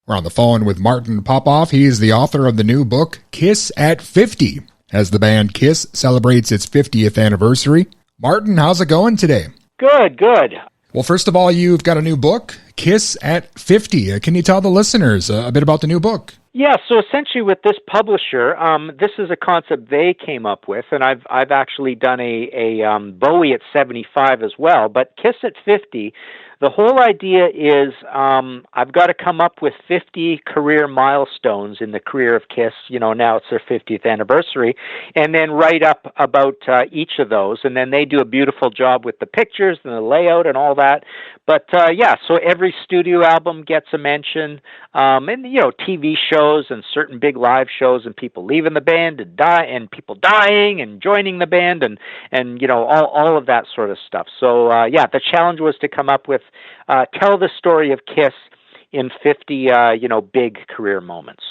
We're on the phone with Martin Popoff. He is the author of the new book, Kiss at 50, as the band Kiss celebrates its 50th anniversary. Martin, how's it going today? Good, good. Well, first of all, you've got a new book, Kiss at 50. Can you tell the listeners a bit about the new book? Yeah, so essentially with this publisher, this is a concept they came up with, and I've actually done a Bowie at 75 as well, but Kiss at 50, the whole idea is I've got to come up with 50 career milestones in the career of Kiss. You know, now it's their 50th anniversary, and then write up about each of those, and then they do a beautiful job with the pictures and the layout and all that. But yeah, so every studio album gets a mention, and you know, TV shows and certain big live shows, and people leaving the band and people dying and joining the band, and you know, all of that sort of stuff. So yeah, the challenge was to come up with tell the story of Kiss in 50 you know, big career moments.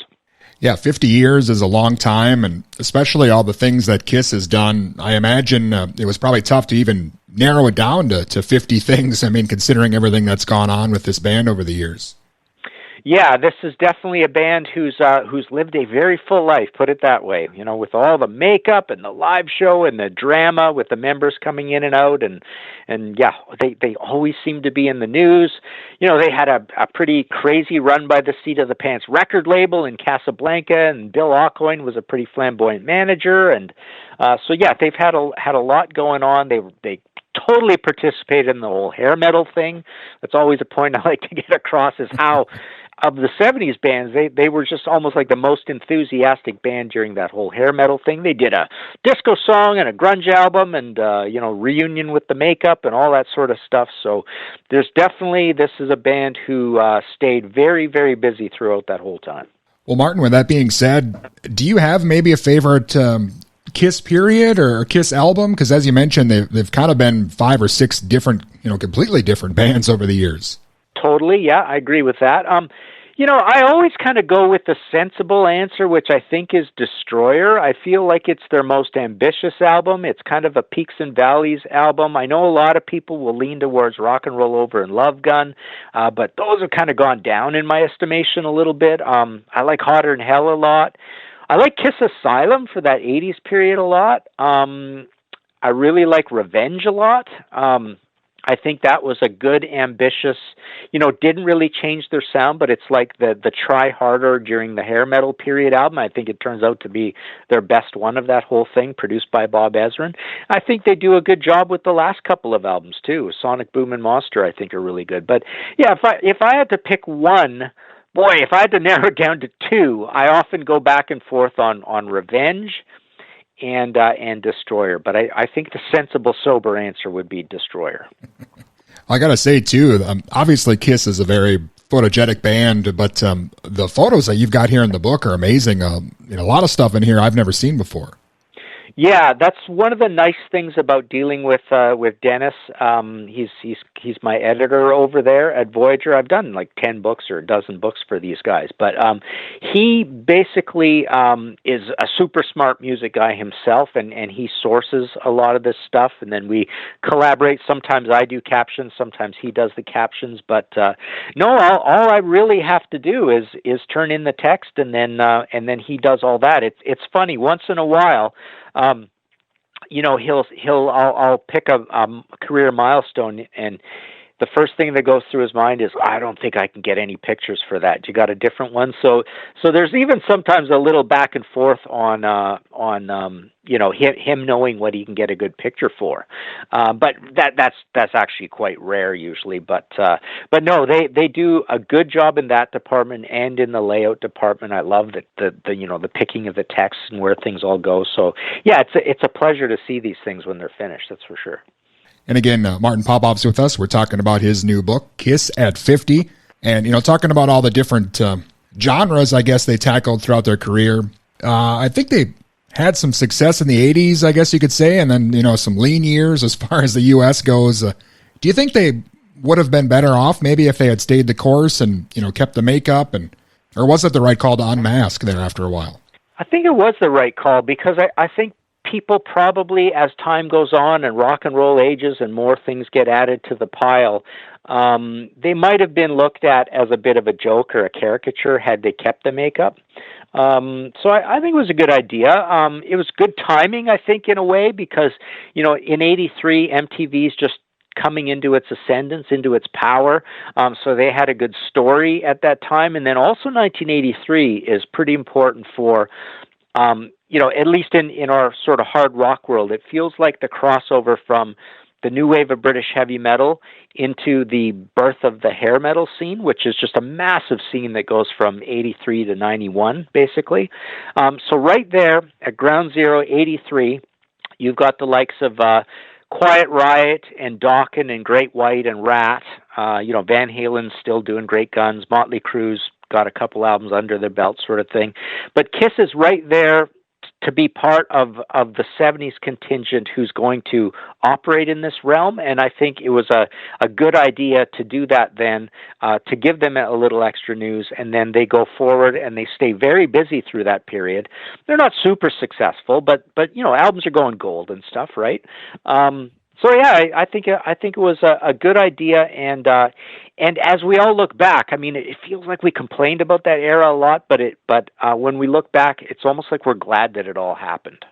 Yeah, 50 years is a long time, and especially all the things that Kiss has done. I imagine it was probably tough to even narrow it down to 50 things. I mean, considering everything that's gone on with this band over the years. Yeah, this is definitely a band who's lived a very full life, put it that way. You know, with all the makeup and the live show and the drama with the members coming in and out, and yeah, they always seem to be in the news. You know, they had a pretty crazy run by the seat of the pants record label in Casablanca, and Bill Aucoin was a pretty flamboyant manager, and so yeah, they've had a lot going on. They totally participated in the whole hair metal thing. That's always a point I like to get across, is how of the 70s bands, they were just almost like the most enthusiastic band during that whole hair metal thing. They did a disco song and a grunge album, and you know, reunion with the makeup and all that sort of stuff. So this is a band who stayed very, very busy throughout that whole time. Well, Martin, with that being said, do you have maybe a favorite Kiss period or Kiss album? Because as you mentioned, they've kind of been 5 or 6 different, you know, completely different bands over the years. Totally, yeah, I agree with that. You know, I always kind of go with the sensible answer, which I think is Destroyer. I feel like it's their most ambitious album. It's kind of a peaks and valleys album. I know a lot of people will lean towards Rock and Roll Over and Love Gun, but those have kind of gone down in my estimation a little bit. I like Hotter Than Hell a lot. I like Kiss Asylum for that 80s period a lot. I really like Revenge a lot. I think that was a good, ambitious, you know, didn't really change their sound, but it's like the Try Harder during the hair metal period album. I think it turns out to be their best one of that whole thing, produced by Bob Ezrin. I think they do a good job with the last couple of albums too. Sonic Boom and Monster, I think, are really good. But yeah, if I had to pick one, boy, if I had to narrow it down to 2, I often go back and forth on Revenge and Destroyer, but I think the sensible, sober answer would be Destroyer. I gotta say too, obviously Kiss is a very photogenic band, but the photos that you've got here in the book are amazing. You know, a lot of stuff in here I've never seen before. Yeah, that's one of the nice things about dealing with Dennis. He's my editor over there at Voyager. I've done like 10 books or a dozen books for these guys, but he basically is a super smart music guy himself, and he sources a lot of this stuff, and then we collaborate. Sometimes I do captions, sometimes he does the captions, but no, all I really have to do is turn in the text, and then he does all that. It's funny, once in a while, you know, I'll pick a career milestone, and the first thing that goes through his mind is, I don't think I can get any pictures for that. You got a different one? So there's even sometimes a little back and forth on you know, him knowing what he can get a good picture for. But that's actually quite rare usually. But no, they do a good job in that department and in the layout department. I love the you know, the picking of the text and where things all go. So yeah, it's a pleasure to see these things when they're finished. That's for sure. And again, Martin Popoff's with us. We're talking about his new book, Kiss at 50, and, you know, talking about all the different genres, I guess, they tackled throughout their career. I think they had some success in the 80s, I guess you could say, and then, you know, some lean years as far as the U.S. goes. Do you think they would have been better off maybe if they had stayed the course and, you know, kept the makeup, or was it the right call to unmask there after a while? I think it was the right call, because I think people probably, as time goes on and rock and roll ages and more things get added to the pile, they might have been looked at as a bit of a joke or a caricature had they kept the makeup. So I think it was a good idea. It was good timing, I think, in a way, because, in '83, MTV's just coming into its ascendance, into its power. So they had a good story at that time. And then also 1983 is pretty important for, at least in our sort of hard rock world. It feels like the crossover from the new wave of British heavy metal into the birth of the hair metal scene, which is just a massive scene that goes from 83 to 91, basically. So right there at ground zero, 83, you've got the likes of Quiet Riot and Dokken and Great White and Rat. Van Halen's still doing great guns. Motley Crue's got a couple albums under their belt, sort of thing. But Kiss is right there to be part of the 70s contingent who's going to operate in this realm. And I think it was a good idea to do that then, to give them a little extra news, and then they go forward and they stay very busy through that period. They're not super successful, but albums are going gold and stuff, right? So yeah, I think it was a good idea, and as we all look back, I mean, it feels like we complained about that era a lot, but when we look back, it's almost like we're glad that it all happened.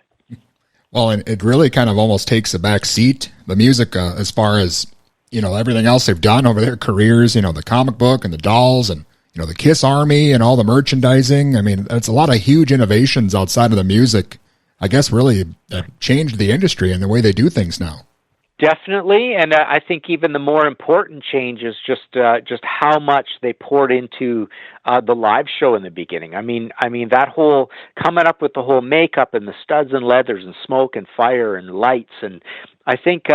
Well, and it really kind of almost takes a back seat, the music, as far as everything else they've done over their careers. The comic book and the dolls, and the Kiss Army and all the merchandising. I mean, it's a lot of huge innovations outside of the music. I guess really changed the industry and the way they do things now. Definitely, and I think even the more important change is just how much they poured into the live show in the beginning. I mean that whole coming up with the whole makeup and the studs and leathers and smoke and fire and lights, and I think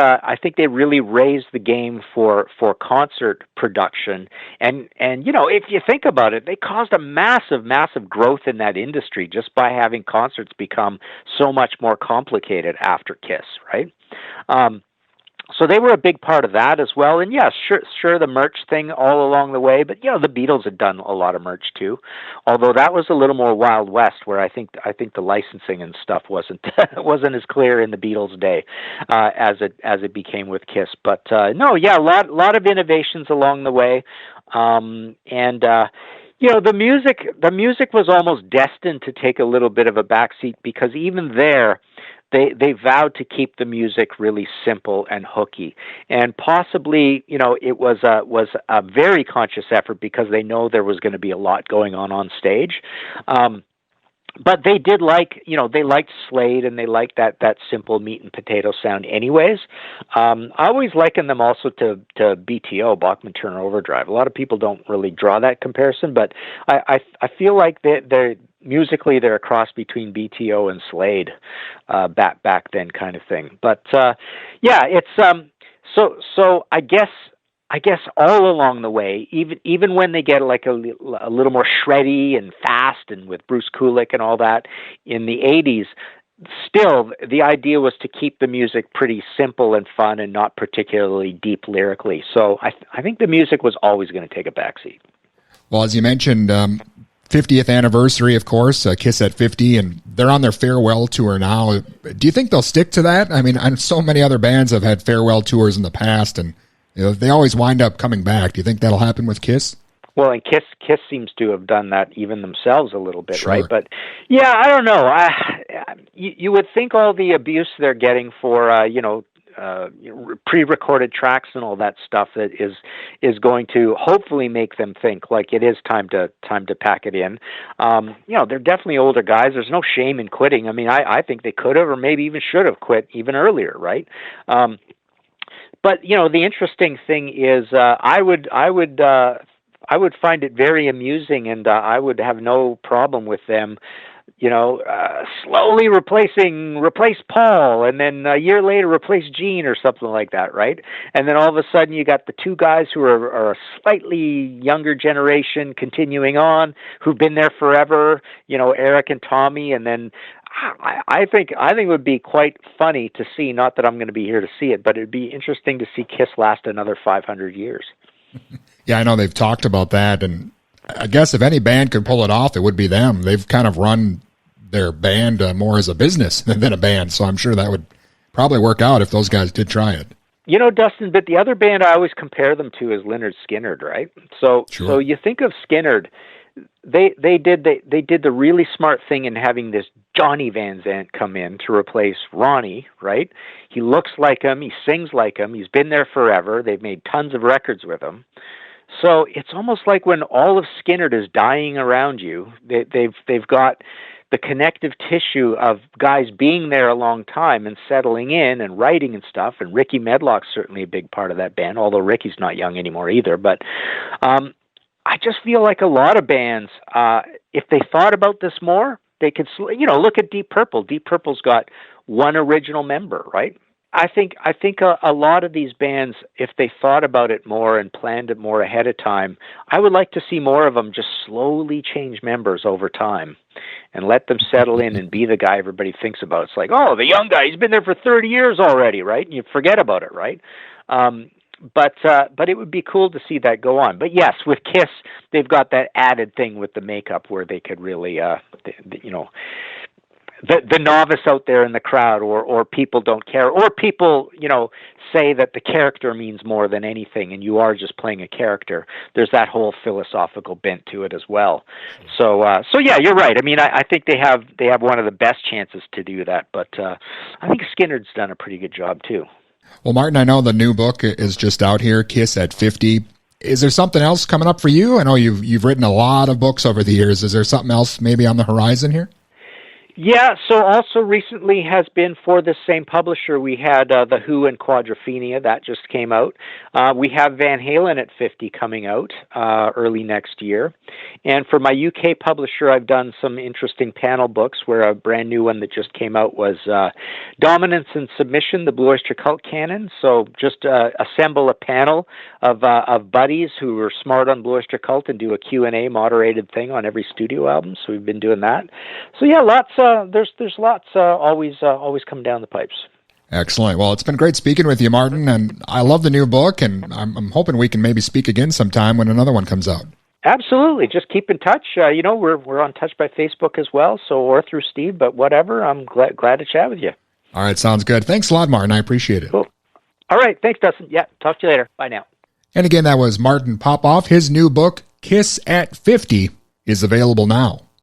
they really raised the game for concert production. And if you think about it, they caused a massive growth in that industry just by having concerts become so much more complicated after Kiss, right? So they were a big part of that as well. And yes, sure, the merch thing all along the way. But the Beatles had done a lot of merch too, although that was a little more Wild West, where I think the licensing and stuff wasn't as clear in the Beatles' day as it became with Kiss. But a lot of innovations along the way, and the music was almost destined to take a little bit of a backseat, because even there, they vowed to keep the music really simple and hooky, and possibly it was a very conscious effort, because they know there was going to be a lot going on stage. But they did they liked Slade, and they liked that simple meat and potato sound anyways. I always liken them also to BTO, Bachman Turner Overdrive. A lot of people don't really draw that comparison, but I feel like they're musically they're a cross between BTO and Slade, back then kind of thing. But it's so I guess all along the way, even when they get like a little more shreddy and fast, and with Bruce Kulick and all that in the 80s, still the idea was to keep the music pretty simple and fun and not particularly deep lyrically. So I think the music was always going to take a backseat. Well, as you mentioned, 50th anniversary, of course, Kiss at 50, and they're on their farewell tour now. Do you think they'll stick to that? I mean, so many other bands have had farewell tours in the past, and they always wind up coming back. Do you think that'll happen with Kiss? Well, and Kiss seems to have done that even themselves a little bit, sure. Right? But yeah, I don't know. You would think all the abuse they're getting for pre-recorded tracks and all that stuff that is going to hopefully make them think like it is time to pack it in. They're definitely older guys. There's no shame in quitting. I mean, I think they could have, or maybe even should have quit even earlier, right? But the interesting thing is, I would find it very amusing, and I would have no problem with them, slowly replace Paul, and then a year later replace Gene or something like that, right? And then all of a sudden you got the two guys who are a slightly younger generation continuing on, who've been there forever, Eric and Tommy, and then I think it would be quite funny to see, not that I'm going to be here to see it, but it'd be interesting to see Kiss last another 500 years. Yeah, I know they've talked about that, and I guess if any band could pull it off, it would be them. They've kind of run their band more as a business than a band, so I'm sure that would probably work out if those guys did try it. Dustin, but the other band I always compare them to is Lynyrd Skynyrd, right? So you think of Skynyrd, they did the really smart thing in having this Johnny Van Zant come in to replace Ronnie, right? He looks like him, he sings like him, he's been there forever. They've made tons of records with him. So it's almost like when all of Skynyrd is dying around you, they've got the connective tissue of guys being there a long time and settling in and writing and stuff. And Ricky Medlock's certainly a big part of that band, although Ricky's not young anymore either. But I just feel like a lot of bands, if they thought about this more, they could, look at Deep Purple. Deep Purple's got one original member, right? I think a lot of these bands, if they thought about it more and planned it more ahead of time, I would like to see more of them just slowly change members over time and let them settle in and be the guy everybody thinks about. It's like, oh, the young guy, he's been there for 30 years already, right? And you forget about it, right? But it would be cool to see that go on. But yes, with Kiss, they've got that added thing with the makeup where they could really, the novice out there in the crowd, or people don't care, or people, say that the character means more than anything, and you are just playing a character. There's that whole philosophical bent to it as well. So yeah, you're right. I mean, I think they have one of the best chances to do that, but I think Skynyrd's done a pretty good job too. Well, Martin, I know the new book is just out here, Kiss at 50. Is there something else coming up for you? I know you've written a lot of books over the years. Is there something else maybe on the horizon here? Yeah, so also recently has been for the same publisher. We had The Who and Quadrophenia, that just came out. We have Van Halen at 50 coming out early next year. And for my UK publisher, I've done some interesting panel books, where a brand new one that just came out was Dominance and Submission, the Blue Oyster Cult Canon. So just assemble a panel of buddies who are smart on Blue Oyster Cult and do a Q&A moderated thing on every studio album. So we've been doing that. So yeah, lots. There's lots always coming down the pipes. Excellent. Well, it's been great speaking with you, Martin, and I love the new book, and I'm hoping we can maybe speak again sometime when another one comes out. Absolutely. Just keep in touch. We're on touch by Facebook as well, or through Steve, but whatever. I'm glad to chat with you. All right, sounds good. Thanks a lot, Martin. I appreciate it. Cool. All right. Thanks, Dustin. Yeah, talk to you later. Bye now. And again, that was Martin Popoff. His new book, Kiss at 50, is available now.